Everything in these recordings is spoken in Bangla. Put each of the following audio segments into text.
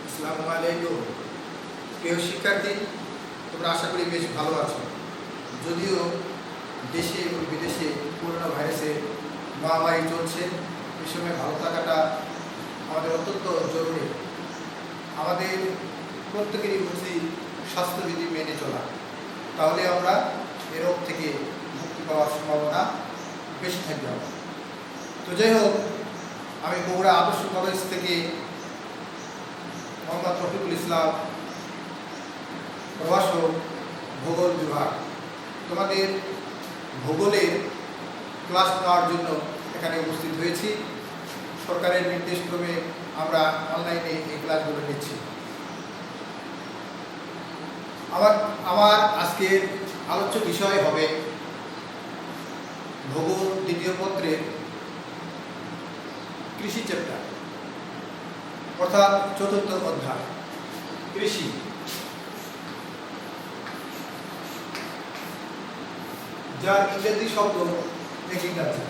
আসসালামু আলাইকুম। প্রিয় শিক্ষার্থী, তোমরা আশা করি বেশ ভালো আছো। যদিও দেশে এবং বিদেশে করোনা ভাইরাসের মহামারী চলছে, এই সময় ভালো থাকাটা আমাদের অত্যন্ত জরুরি। আমাদের প্রত্যেকেরই উচিত স্বাস্থ্যবিধি মেনে চলা, তাহলে আমরা এ রোগ থেকে মুক্তি পাওয়ার সম্ভাবনা বেশি থাকবে। তো যাই হোক, আমি বগুড়া আদর্শ কলেজ থেকে মোহাম্মদ রফিকুল ইসলাম, প্রভাষক, ভূগোল বিভাগ। তোমাদের ভূগোলের ক্লাস নেওয়ার জন্য এখানে উপস্থিত হয়েছি। সরকারের নির্দেশক্রমে আমরা অনলাইনে এই ক্লাসগুলো নিচ্ছি। আমার আজকের আলোচ্য বিষয় হবে ভূগোল দ্বিতীয় পত্রের কৃষি চ্যাপ্টার, অর্থাৎ চতুর্থ অধ্যায় কৃষি। যার ইংরেজি শব্দ এগ্রিকালচার।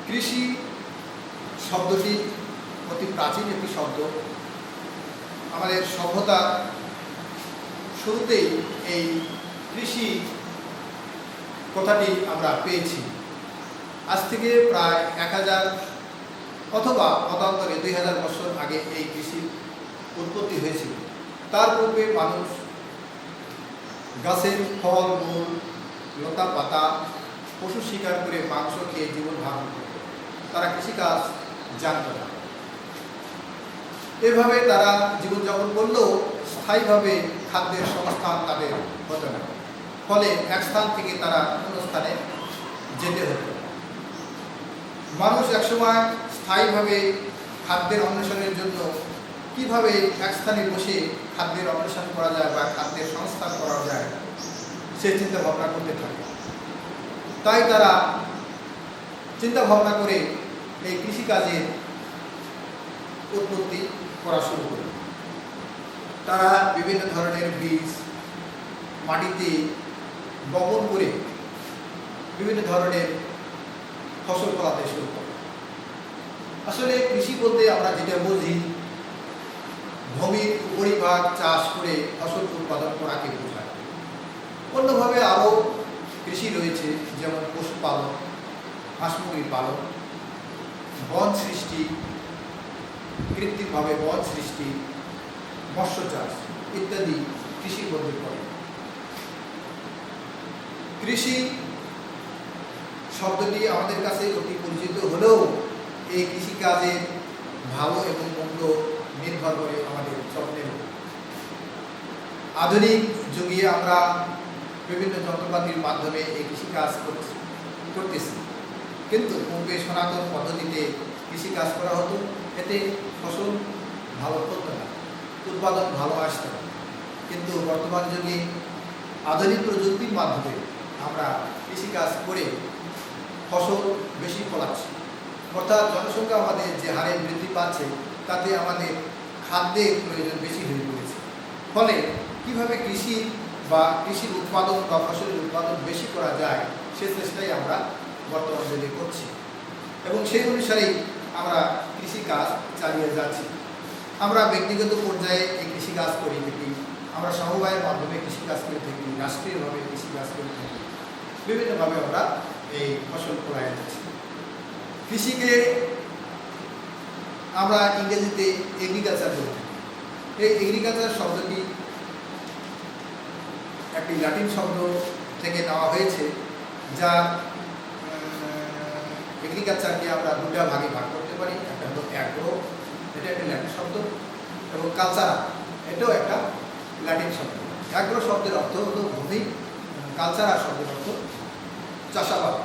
কৃষি শব্দটি অতি প্রাচীন একটি শব্দ। আমাদের সভ্যতার শুরুতেই এই কৃষি কথাটি আমরা পেয়েছি। আজ থেকে প্রায় 1000 অথবা মতান্তরে 2000 বছর আগে এই কৃষির উৎপত্তি হয়েছিল। তার পূর্বে মানুষ গাছের ফল মূল, লতা পাতা, পশু শিকার করে মাংস খেয়ে জীবন ধারণ করত। তারা কৃষিকাজ জানত না। এভাবে তারা জীবনযাপন করলেও স্থায়ীভাবে খাদ্যের সংস্থান তাদের হতো না। ফলে এক স্থান থেকে তারা অন্য স্থানে যেতে হতো। মানুষ একসময় স্থায়ীভাবে খাদ্যের অন্বেষণের জন্য কিভাবে এক স্থানে বসে খাদ্যের অন্বেষণ করা যায় বা খাদ্যের সংস্থান করা যায় সে চিন্তা ভাবনা করতে থাকে। তাই তারা চিন্তা ভাবনা করে এই কৃষিকাজের উৎপত্তি করা শুরু করে। তারা বিভিন্ন ধরনের বীজ মাটিতে বপন করে বিভিন্ন ধরনের ফসল ফলাতে শুরু করে। আসলে কৃষি বলতে আমরা যেটা বুঝি, ভূমির উপরিভাগ চাষ করে ফসল উৎপাদন করাকে বোঝায়। অন্যভাবে আরও কৃষি রয়েছে, যেমন পশুপালন, হাঁস মুরগি পালন, বন সৃষ্টি, কৃত্রিমভাবে বন সৃষ্টি, মৎস্য চাষ ইত্যাদি কৃষির মধ্যে পড়ে। কৃষি শব্দটি আমাদের কাছে অতি পরিচিত হলেও এই কৃষিকাজে ভালো এবং মন্দ নির্ভর করে আমাদের স্বপ্নের। আধুনিক যুগে আমরা বিভিন্ন যন্ত্রপাতির মাধ্যমে এই কৃষিকাজ করতেছি, কিন্তু পূর্বে সনাতন পদ্ধতিতে কৃষিকাজ করা হতো। এতে ফসল ভালো হতো না, উৎপাদন ভালো আসতো না। কিন্তু বর্তমান যুগে আধুনিক প্রযুক্তির মাধ্যমে আমরা কৃষিকাজ করে ফসল বেশি ফলাচ্ছি। অর্থাৎ জনসংখ্যা আমাদের যে হারে বৃদ্ধি পাচ্ছে, তাতে আমাদের খাদ্যের প্রয়োজন বেশি হয়ে পড়েছে। ফলে কীভাবে কৃষি বা কৃষির উৎপাদন বা ফসলের উৎপাদন বেশি করা যায় সে চেষ্টাই আমরা বর্তমান যুগে করছি, এবং সেই অনুসারেই আমরা কৃষিকাজ চালিয়ে যাচ্ছি। আমরা ব্যক্তিগত পর্যায়ে এই কৃষিকাজ করে থাকি, আমরা সমবায়ের মাধ্যমে কৃষিকাজ করে থাকি, রাষ্ট্রীয়ভাবে কৃষিকাজ করে থাকি, বিভিন্নভাবে আমরা এই ফসল ফলাই যাচ্ছি। কৃষিকে আমরা ইংরেজিতে এগ্রিকালচার বলে থাকি। এই এগ্রিকালচার শব্দটি একটি ল্যাটিন শব্দ থেকে নেওয়া হয়েছে, যা এগ্রিকালচারকে আমরা দুটা ভাগে ভাগ করতে পারি। একটা হলো অ্যাগ্রো, এটা একটা ল্যাটিন শব্দ, এবং কালচারা, এটাও একটা ল্যাটিন শব্দ। অ্যাগ্রো শব্দের অর্থ হলো ভূমি, কালচারা শব্দের অর্থ চাষাবাদ।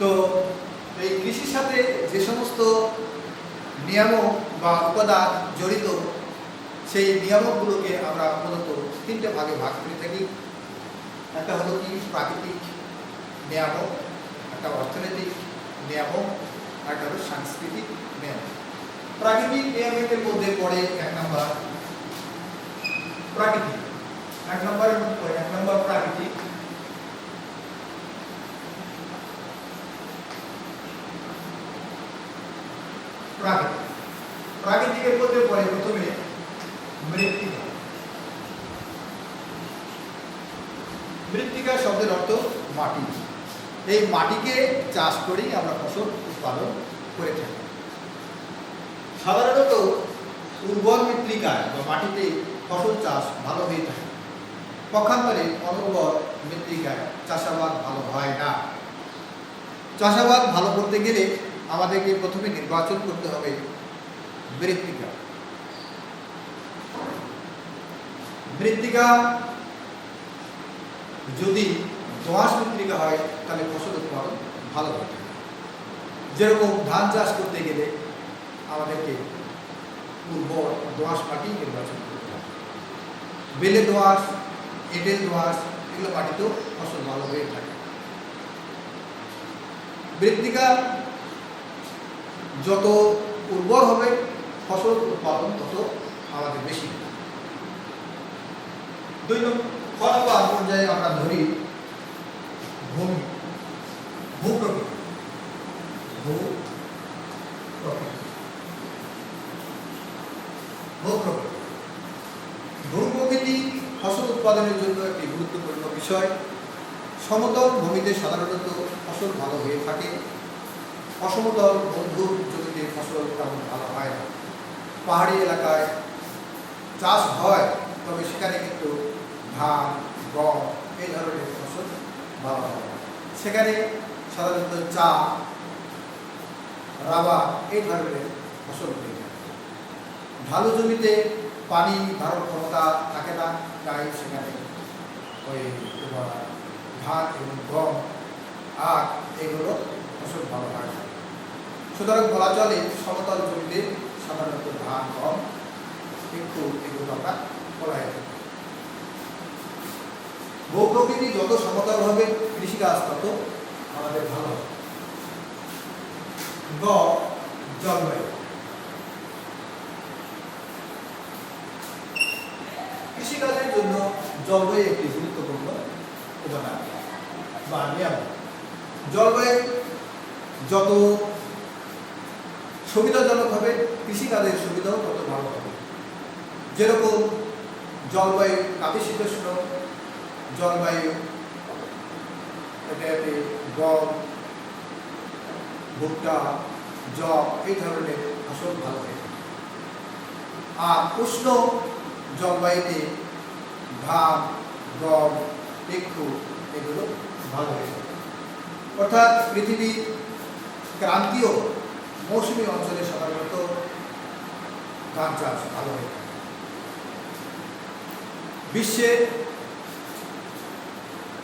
তো এই কৃষির সাথে যে সমস্ত নিয়ামক বা উপাদান জড়িত, সেই নিয়ামকগুলোকে আমরা মূলত তিনটে ভাগে ভাগ করে থাকি। একটা হলো কি প্রাকৃতিক নিয়ামক, একটা অর্থনৈতিক নিয়ামক, একটা হলো সাংস্কৃতিক নিয়ামক। প্রাকৃতিক নিয়ামকের মধ্যে পড়ে এক নাম্বার প্রাকৃতিক। এক নম্বর প্রাকৃতিক, প্রাকৃতিকের মধ্যে পড়ে প্রথমে মৃত্তিকা। মৃত্তিকা শব্দের অর্থ মাটি। এই মাটিকে চাষ করেই আমরা ফসল উৎপাদন করে থাকি। সাধারণত উর্বর মৃত্তিকায় বা মাটিতে ফসল চাষ ভালো হয়ে থাকে। পক্ষান্তরে অনুর্বর মৃত্তিকায় চাষাবাদ ভালো হয় না। চাষাবাদ ভালো করতে গেলে আমাদেরকে প্রথমে নির্বাচন করতে হবে মৃত্তিকা। মৃত্তিকা যদি দোআঁশ মৃত্তিকা হয় তাহলে ফসল উৎপাদন ভালো হবে। যেরকম ধান চাষ করতে গেলে আমাদেরকে উর্বর দোআঁশ মাটি নির্বাচন করতে হবে। বেলে দোআঁশ, এঁটেল দোআঁশ এগুলো মাটিতেও ফসল ভালো হয়ে থাকে। মৃত্তিকা যত উর্বর হবে ফসল উৎপাদন তত আমাদের বেশি হবে। 2 নম্বর পর্যায়ে আমরা ধরি ভূমি, ভূপ্রকৃতি। ভূপ্রকৃতি ফসল উৎপাদনের জন্য একটি গুরুত্বপূর্ণ বিষয়। সমতল ভূমিতে সাধারণত ফসল ভালো হয়ে থাকে। অসমতল মরুভূমি জমিতে ফসল তেমন ভালো হয় না। পাহাড়ি এলাকায় চাষ হয়, তবে সেখানে কিন্তু ধান, গম এই ধরনের ফসল ভালো হয়। সেখানে সাধারণত চা, রাবার এই ধরনের ফসল হয়ে থাকে। ঢালু জমিতে পানি ধারণ ক্ষমতা থাকে না, তাই সেখানে ওই ধান এবং গম আর এগুলো ফসল ভালো হয় না। সুতরাং বলা চলে সমতল জমিতে সাধারণত ধান, গম একটু এগুলো আমরা ফলাই থাকি। ভূপ্রকৃতি যত সমতল হবে কৃষিকাজ তত আমাদের ভালো হবে। জলবায়ু। কৃষিকাজের জন্য জলবায়ু একটি গুরুত্বপূর্ণ উপাদান বা নিয়ম। জলবায়ু যত সুবিধাজনক হবে কৃষিকাজের সুবিধাও তত ভালো হবে। যেরকম জলবায়ু নাতিশীতোষ্ণ জলবায়ু, এটাতে গম, ভুট্টা, যব এই ধরনের ফসল ভালো হয়। আর উষ্ণ জলবায়ুতে ধান, গম, একটু এগুলো ভালো হয়ে থাকে। অর্থাৎ পৃথিবীর ক্রান্তীয় মৌসুমী অঞ্চলে সাধারণত ধান চাষ ভালো হয়ে থাকে। বিশ্বের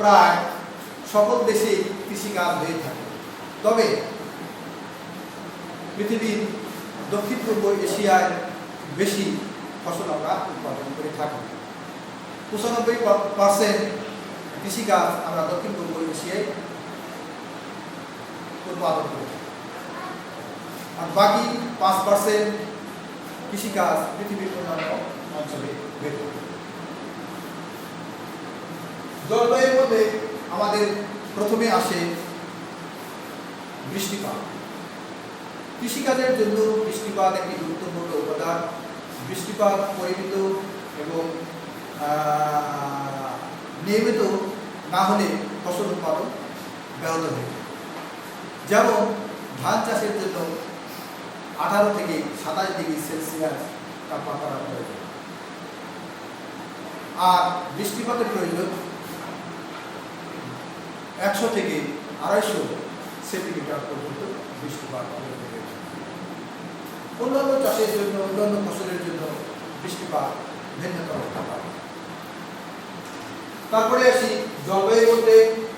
প্রায় সকল দেশেই কৃষিকাজ হয়ে থাকে, তবে পৃথিবীর দক্ষিণ পূর্ব এশিয়ায় বেশি ফসল আমরা উৎপাদন করে থাকি। 95% কৃষিকাজ আমরা দক্ষিণ পূর্ব এশিয়ায় উৎপাদন করে থাকি, আর বাকি 5% কৃষিকাজ পৃথিবীর অন্যান্য অঞ্চলে হয়ে থাকে। জলবায়ুর মধ্যে আমাদের প্রথমে আসে বৃষ্টিপাত। কৃষিকাজের জন্য বৃষ্টিপাত একটি গুরুত্বপূর্ণ উপাদান। বৃষ্টিপাত পরিমিত এবং নিয়মিত না হলে ফসল উৎপাদন ব্যাহত হয়ে যায়। যেমন ধান চাষের জন্য 18 থেকে 27 ডিগ্রি সেলসিয়াস তাপমাত্রা প্রয়োজন, আর বৃষ্টিপাতের প্রয়োজন 100 থেকে 250 সেন্টিমিটার পর্যন্ত বৃষ্টিপাত প্রয়োজন। অন্যান্য চাষের জন্য, অন্যান্য ফসলের জন্য বৃষ্টিপাত ভিন্নতর হতে পারে। তারপরে আসি জলবায়ুর মধ্যে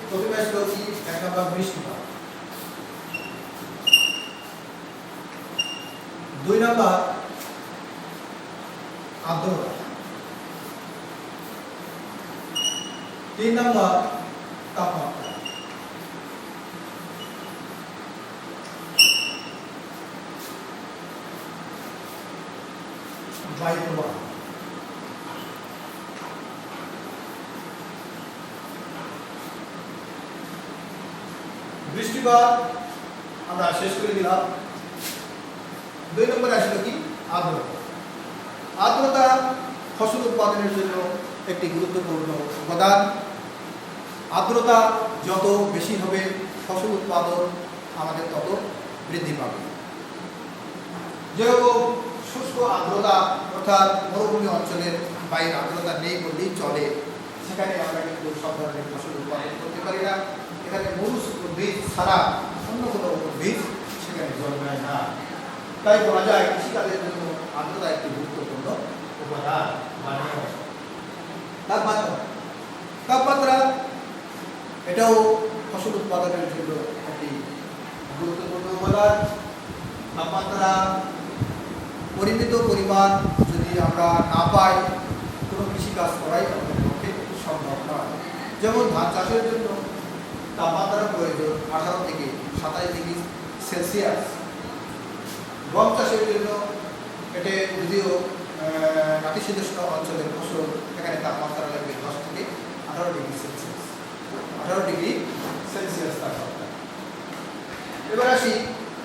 প্রথমে আসলো কি 1 নম্বর বৃষ্টিপাত, 2 নম্বর আর্দ্রতা, 3 নম্বর তাপমাত্রা, 4 নম্বর বৃষ্টিপাত আমরা শেষ করে দিলাম। 2 নম্বরে আসলো কি? আর্দ্রতা। আর্দ্রতা ফসল উৎপাদনের জন্য একটি গুরুত্বপূর্ণ উপাদান। আর্দ্রতা যত বেশি হবে ফসল উৎপাদন আমাদের তত বৃদ্ধি পাবে। যেরকম শুষ্ক আর্দ্রতা অর্থাৎ মরুভূমি অঞ্চলের বাইরে আর্দ্রতা নেই বললেই চলে, সেখানে আমরা কিন্তু সব ধরনের ফসল উৎপাদন করতে পারি না। এখানে বীজ ছাড়া অন্য কোনো বীজ সেখানে জন্মায় না। তাই বলা যায় কৃষিকাজের জন্য আর্দ্রতা একটি গুরুত্বপূর্ণ উপাদান। তাপমাত্রা এটাও ফসল উৎপাদনের জন্য একটি গুরুত্বপূর্ণ উপাদান। তাপমাত্রা পরিমিত পরিমাণ যদি আমরা না পাই কোনো কৃষিকাজ করাই আমাদের পক্ষে সম্ভব নয়। যেমন ধান চাষের জন্য তাপমাত্রার প্রয়োজন 18 থেকে 27 ডিগ্রি সেলসিয়াস। গম চাষের জন্য এটি যদিও নাতিশীতোষ্ণ অঞ্চলের ফসল, এখানে তাপমাত্রা লাগবে 10 থেকে 18 ডিগ্রি সেলসিয়াস। 18 ডিগ্রি সেলসিয়াস তাপমাত্রা। এবার আসি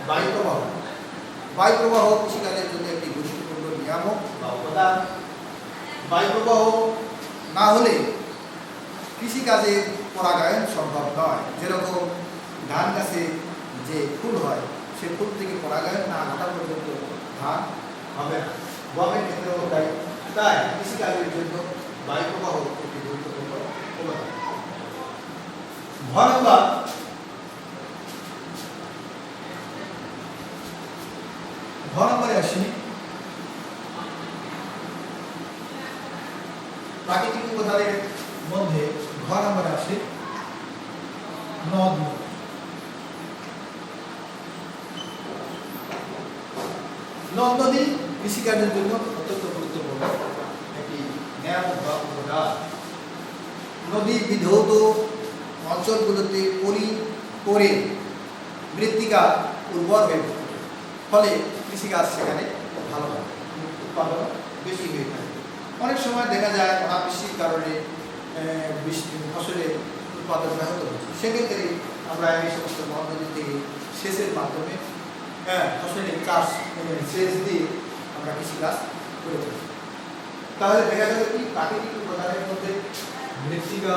বায়ু প্রবাহ। বায়ু প্রবাহ কৃষিকাজের জন্য একটি গুরুত্বপূর্ণ নিয়ামক বা উপাদান। বায়ু প্রবাহ না হলে কৃষিকাজে পরাগায়ন সম্ভব নয়। যেরকম ধান গাছে যে ফুল হয় সে ফুল থেকে পরাগায়ন না ঘটা পর্যন্ত ধান হবে না। গমের ক্ষেত্রেও তাই। তাই কৃষিকাজের জন্য বায়ু প্রবাহ একটি গুরুত্বপূর্ণ উপাদান। ঘ নম্বরে আসি প্রাকৃতিক উপাদানের মধ্যে ঘ নম্বরে আসে নদ নদী। নদ নদী কৃষিকাজের জন্য অত্যন্ত গুরুত্বপূর্ণ একটি নিয়ামক বা উপাদান। নদী বিধৌত অঞ্চলগুলোতে পরে মৃত্তিকা উর্বর হয়ে থাকে, ফলে কৃষিকাজ সেখানে ভালো হয়, উৎপাদন বেশি হয়ে থাকে। অনেক সময় দেখা যায় অনাবৃষ্টির কারণে ফসলের উৎপাদন ব্যাহত হচ্ছে। সেক্ষেত্রে আমরা এই সমস্ত নদ নদী থেকে সেচের মাধ্যমে ফসলের চাষ সেচ দিয়ে আমরা কৃষিকাজ করে থাকি। তাহলে দেখা যাবে কি প্রাকৃতিক উপাদানের মধ্যে মৃত্তিকা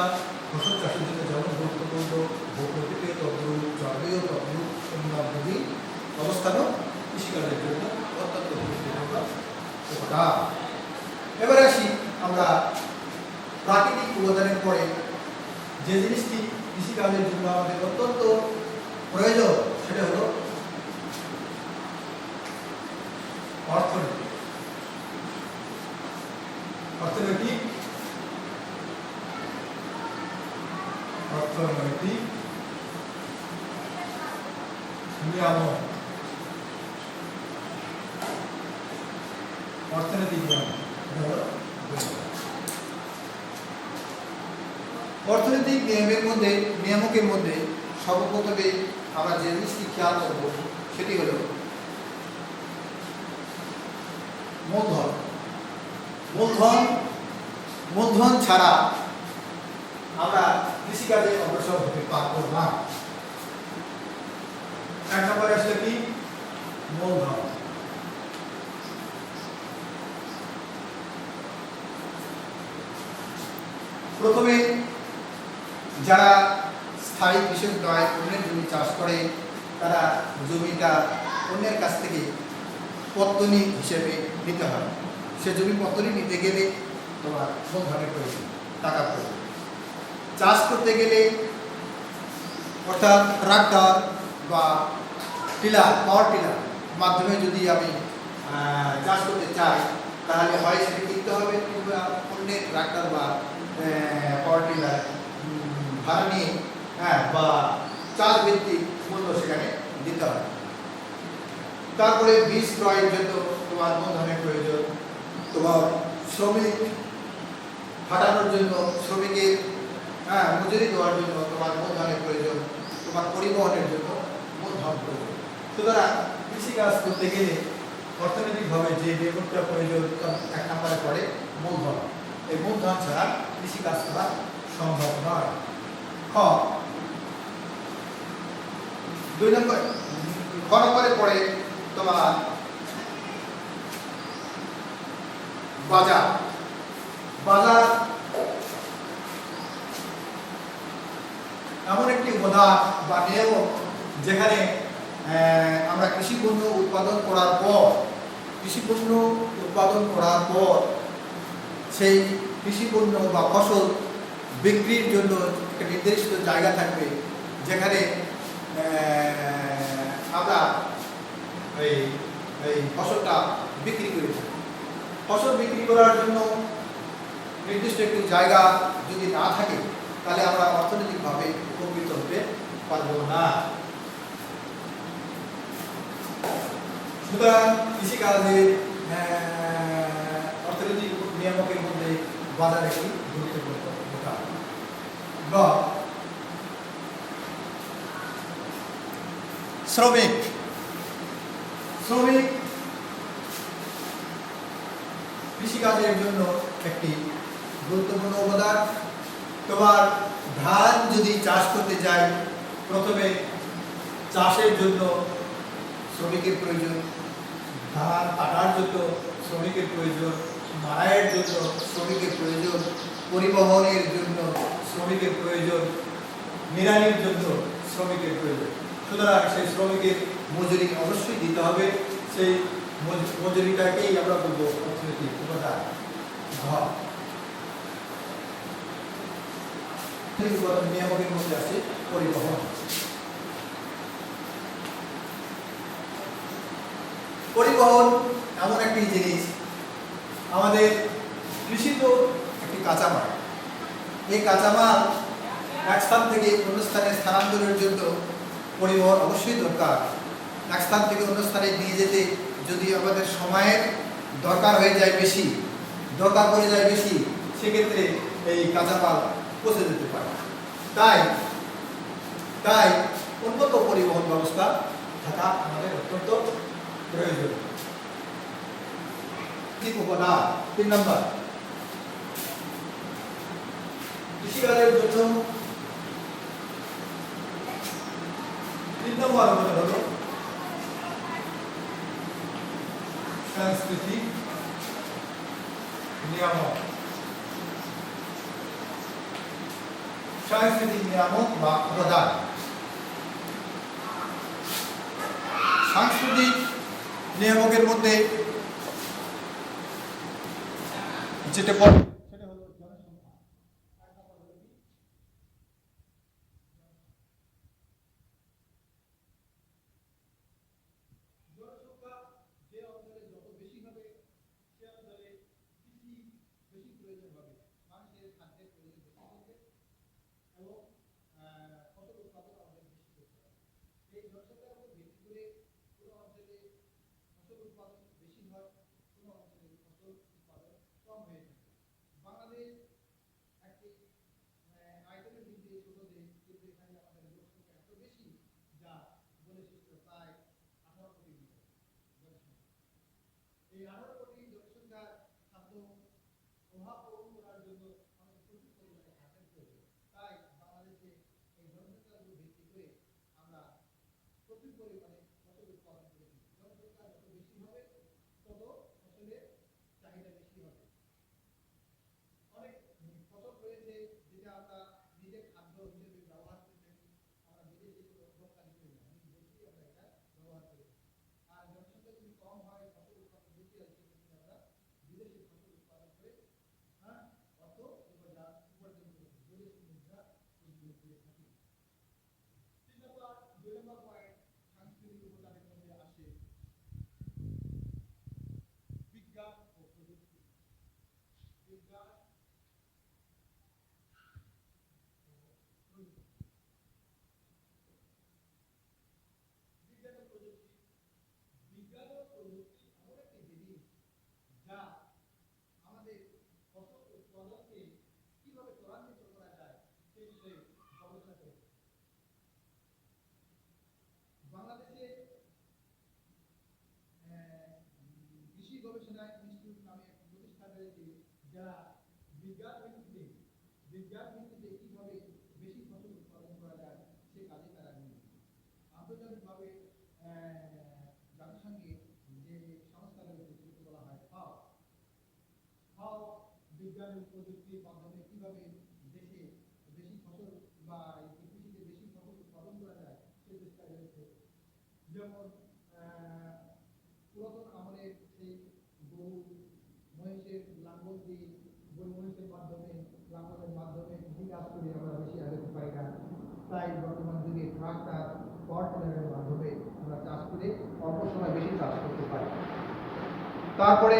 ফসল চাষের জন্য যেমন গুরুত্বপূর্ণ, ভূপ্রকৃতির তদ্রূপ, জলবায়ু তদ্রূপ, নদ নদী অবস্থানও কৃষিকাজের জন্য অত্যন্ত গুরুত্বপূর্ণ উপাদান। এবার আসি আমরা প্রাকৃতিক উপাদানের পরে যে জিনিসটি কৃষিকাজের জন্য আমাদের অত্যন্ত প্রয়োজন সেটা হলো অর্থনীতি। অর্থনৈতিক নিয়ামক। অর্থনৈতিক অর্থনৈতিক নিয়ামকের মধ্যে সর্বপ্রথমে আমরা যে জিনিসটি খেয়াল করব সেটি হল মূলধন। মূলধন ছাড়া আমরা কৃষিকাজে অগ্রসর হতে পারবো না। 1 নম্বরে আসলে কি? মূলধন। প্রথমে যারা স্থায়ী কৃষক নয়, অন্যের জমি চাষ করে, তারা জমিটা অন্যের কাছ থেকে পত্তনি হিসেবে নিতে হয়। সে জমি পত্তনি নিতে গেলে তোমার মূলধনের প্রয়োজন, টাকা প্রয়োজন। চাষ করতে গেলে অর্থাৎ ট্রাক্টর বা পাওয়ার টিলার মাধ্যমে যদি আমি চাষ করতে চাই তাহলে হয় সেটা কিনতে হবে, কিংবা অন্যের ট্রাক্টর বা পাওয়ার টিলার ভাড়া নিয়ে বা চাষ ভিত্তিক মূল্য সেখানে দিতে হবে। তারপরে বীজ ক্রয়ের জন্য তোমার মূলধনের প্রয়োজন, তোমার শ্রমিক খাটানোর জন্য, শ্রমিকের মজুরি দেওয়ার জন্য তোমার মূলধনের প্রয়োজন, তোমার পরিবহনের জন্য মূলধন প্রয়োজন। সুতরাং কৃষিকাজ করতে গেলে অর্থনৈতিকভাবে যে বেতনটা প্রয়োজন 1 নম্বরে পড়ে মূলধন। এই মূলধন ছাড়া কৃষিকাজ করা সম্ভব নয়। দুই নম্বর খ নম্বরে পড়ে তোমার বাজার। বাজার এমন একটি উপাদান বা নিয়ম যেখানে আমরা কৃষি পণ্য উৎপাদন করার পর সেই কৃষি পণ্য বা ফসল বিক্রির জন্য একটা নির্দিষ্ট জায়গা থাকবে, যেখানে আমরা এই ফসলটা বিক্রি করে থাকি। ফসল বিক্রি করার জন্য নির্দিষ্ট একটি জায়গা যদি না থাকে, তাহলে আমরা অর্থনৈতিকভাবে উপকৃত হতে পারব না। সুতরাং কৃষিকাজের অর্থনৈতিক নিয়ামকের মধ্যে বাজার একটি গুরুত্বপূর্ণ ভূমিকা। শ্রমিক কৃষিকাজের জন্য একটি গুরুত্বপূর্ণ উপাদান। তোমার ধান যদি চাষ করতে যাই, প্রথমে চাষের জন্য শ্রমিকের প্রয়োজন, ধান কাটার জন্য শ্রমিকের প্রয়োজন, মাড়াইয়ের জন্য শ্রমিকের প্রয়োজন, পরিবহনের জন্য শ্রমিকের প্রয়োজন, নিড়ানির জন্য শ্রমিকের প্রয়োজন। সুতরাং সেই শ্রমিকের মজুরি অবশ্যই দিতে হবে। সেই মজুরিটাকেই আমরা বলবো অর্থনৈতিক উপাদান। নিয়ামকের মধ্যে আছে পরিবহন। পরিবহন এমন একটি জিনিস, আমাদের কৃষি তো একটি কাঁচামাল। এই কাঁচামাল এক স্থান থেকে অন্য স্থানে স্থানান্তরের জন্য পরিবহন অবশ্যই দরকার। এক স্থান থেকে অন্য স্থানে নিয়ে যেতে যদি আমাদের সময়ের দরকার পড়ে যায় বেশি, সেক্ষেত্রে এই কাঁচামাল পচে যেতে পারে। তাই উন্নত পরিবহন ব্যবস্থা থাকা আমাদের অত্যন্ত প্রয়োজন। 3 নম্বর, কৃষিকাজের জন্য 3 নম্বর হলো সাংস্কৃতিক নিয়ামক। সাংস্কৃতিক নিয়ামক বা উপাদান। সাংস্কৃতিক নিয়ামকের মধ্যে যেটা পড়ে সেটা হলো জনসংখ্যা। জনসংখ্যা যে অঞ্চলে যত বেশি হবে, সে অঞ্চলে কৃষি বেশি প্রয়োজন হবে, মানুষের খাদ্যের প্রয়োজন বেশি হবে এবং ফসল উৎপাদন আমাদের বেশি করতে হবে। এই জনসংখ্যার উপর ভিত্তি করে কোনো অঞ্চলে ফসল উৎপাদন বেশি হয়, কোনো অঞ্চলে ফসল উৎপাদন কম হয়ে থাকে। বাংলাদেশ একটি আয়তনের দিক দিয়ে ছোট দেশ, কিন্তু এখানে আমাদের লোকসংখ্যা এত বেশি যা বলে শেষ করে প্রায় 18 কোটি জনসংখ্যা। এই 18 কোটি জনসংখ্যার খাদ্য অভাব পূরণ করার জন্য আমাদের প্রচুর পরিমাণে খাদ্যের প্রয়োজন। তাই বাংলাদেশে এই জনসংখ্যার উপর ভিত্তি করে আমরা প্রচুর পরিমাণে ফসল উৎপাদন করেছি। জনসংখ্যা যত বেশি হবে, তত ফসলের চাহিদা বেশি হবে। অনেক ফসল রয়েছে যেটা আমরা নিজের খাদ্য হিসেবে ব্যবহার করে থাকি, আমরা বিদেশে রপ্তানি করি না, দেশেই আমরা এটা ব্যবহার করি। আর জনসংখ্যা যদি কম হয়, ফসল উৎপাদন বেশি হয়, সেক্ষেত্রে আমরা বিদেশে ফসল উৎপাদন করে অর্থ উপার্জন করে বৈদেশিক মুদ্রা উৎপাদন করে থাকি। 2 নম্বর পয়েন্ট, সাংস্কৃতিক উপাদানের মধ্যে আসে বিজ্ঞান ও প্রযুক্তি। বিজ্ঞান ও প্রযুক্তি এমন একটি জিনিস যা আমাদের ফসল উৎপাদনকে কিভাবে ত্বরান্বিত করা যায় সে বিষয়ে গবেষণা করে। বাংলাদেশে কৃষি গবেষণা ইনস্টিটিউট নামে একটি প্রতিষ্ঠান রয়েছে, যারা বিজ্ঞান ভিত্তিতে কিভাবে বেশি ফসল উৎপাদন করা যায় সে কাজে তারা নিয়োজিত। আন্তর্জাতিক বিজ্ঞানের প্রযুক্তির মাধ্যমে কিভাবে দেশে বেশি ফসল বা কৃষিতে বেশি ফসল উৎপাদন করা যায় সেই চেষ্টা রয়েছে। যেমন পুরাতন আমলের সেই গরু মহিষের লাঙ্গল দিয়ে গরু মহিষের মাধ্যমে লাঙ্গলের মাধ্যমে কৃষি কাজ করে আমরা বেশি আগাতে পারি না, তাই বর্তমান যুগে ট্রাক্টর পাওয়ার টিলারের মাধ্যমে আমরা চাষ করে অল্প সময় বেশি চাষ করতে পারি। তারপরে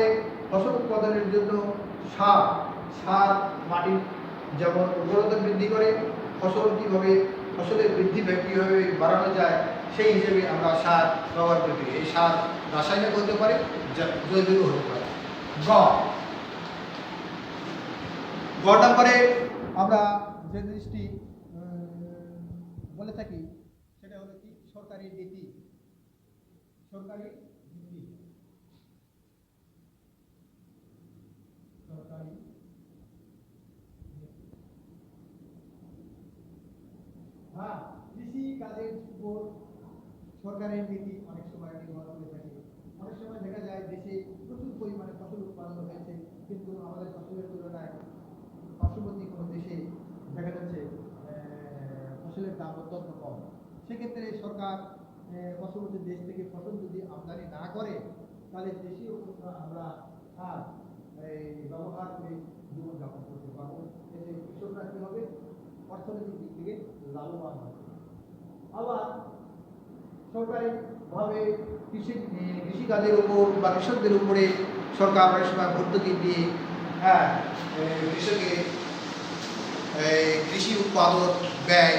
ফসল উৎপাদনের জন্য সার মাটির যেমন উর্বরতা বৃদ্ধি করে, ফসলের বৃদ্ধি কীভাবে বাড়ানো যায় সেই হিসেবে আমরা সার ব্যবহার করে থাকি। এই সার রাসায়নিক হতে পারে, জৈবিক হতে পারে। নাম্বারে আমরা যে জিনিসটি বলে থাকি সেটা হলো কি সরকারি নীতি। কৃষি কাজের উপর সরকারের নীতি অনেক সময় নির্ভর করে থাকে। অনেক সময় দেখা যায় দেশে প্রচুর পরিমাণে ফসল উৎপাদন হয়েছে, কিন্তু আমাদের ফসলের তুলনায় পার্শ্ববর্তী কোনো দেশে দেখা যাচ্ছে ফসলের দাম অত্যন্ত কম। সেক্ষেত্রে সরকার পার্শ্ববর্তী দেশ থেকে ফসল যদি আমদানি না করে, তাহলে দেশীয় আমরা সার ব্যবহার করে জীবনযাপন করতে পারবো। এতে কৃষকরা কী হবে, অর্থনৈতিক দিক থেকে লাভবান হবে। আবার সরকারিভাবে কৃষিকাজের উপর বা কৃষকদের উপরে সরকার অনেক সময় ভর্তুকি দিয়ে কৃষকের কৃষি উৎপাদন ব্যয়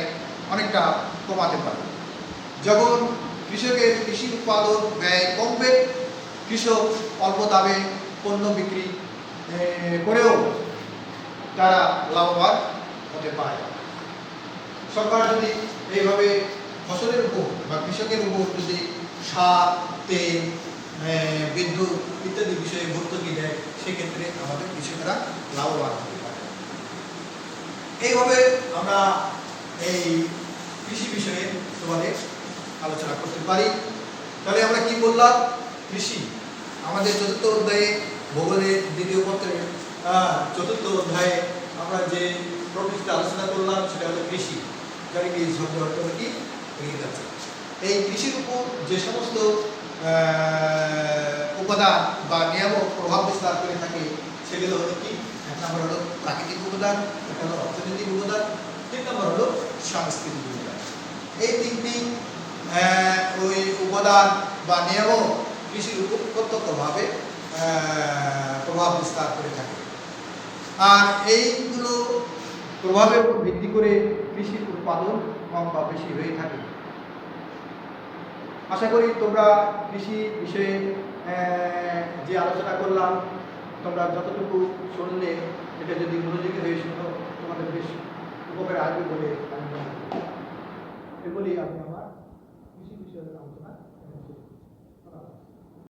অনেকটা কমাতে পারে। যখন কৃষকের কৃষি উৎপাদন ব্যয় কমবে, কৃষক অল্প দামে পণ্য বিক্রি করেও তারা লাভবান হতে পারে। সরকার যদি এইভাবে ফসলের উপর বা কৃষকের উপর যদি সার, তেল, বিদ্যুৎ ইত্যাদি বিষয়ে ভর্তুকি দেয়, সেক্ষেত্রে আমাদের কৃষকরা লাভবান হতে পারে। এইভাবে আমরা এই কৃষি বিষয়ে তোমাদের আলোচনা করতে পারি। তাহলে আমরা কি বললাম, কৃষি আমাদের চতুর্থ অধ্যায়ে ভূগোলের দ্বিতীয় পত্রের চতুর্থ অধ্যায়ে আমরা যে টপিকটা আলোচনা করলাম সেটা হলো কৃষি, যার ইংরেজি শব্দ অর্থ হলো কি এগ্রিকালচার। এই কৃষির উপর যে সমস্ত উপাদান বা নিয়ামক প্রভাব বিস্তার করে থাকে সেগুলো হলো কি, এক নম্বর হলো প্রাকৃতিক উপাদান, একটা হলো অর্থনৈতিক উপাদান, তিন নম্বর হলো সাংস্কৃতিক উপাদান। এই তিনটি ওই উপাদান বা নিয়ামক কৃষির উপর প্রত্যক্ষভাবে প্রভাব বিস্তার করে থাকে। আর এইগুলো প্রভাবের উপর ভিত্তি করে কৃষির উৎপাদন কম বা বেশি হয়ে থাকে। আশা করি তোমরা কৃষি বিষয়ে যে আলোচনা করলাম, তোমরা যতটুকু শুনলে এটা যদি মনোযোগী হয়ে শুনো, তোমাদের বেশ উপকারে আসবে বলে আমি মনে করি। এগুলি আমি আমার কৃষি বিষয়ের আলোচনা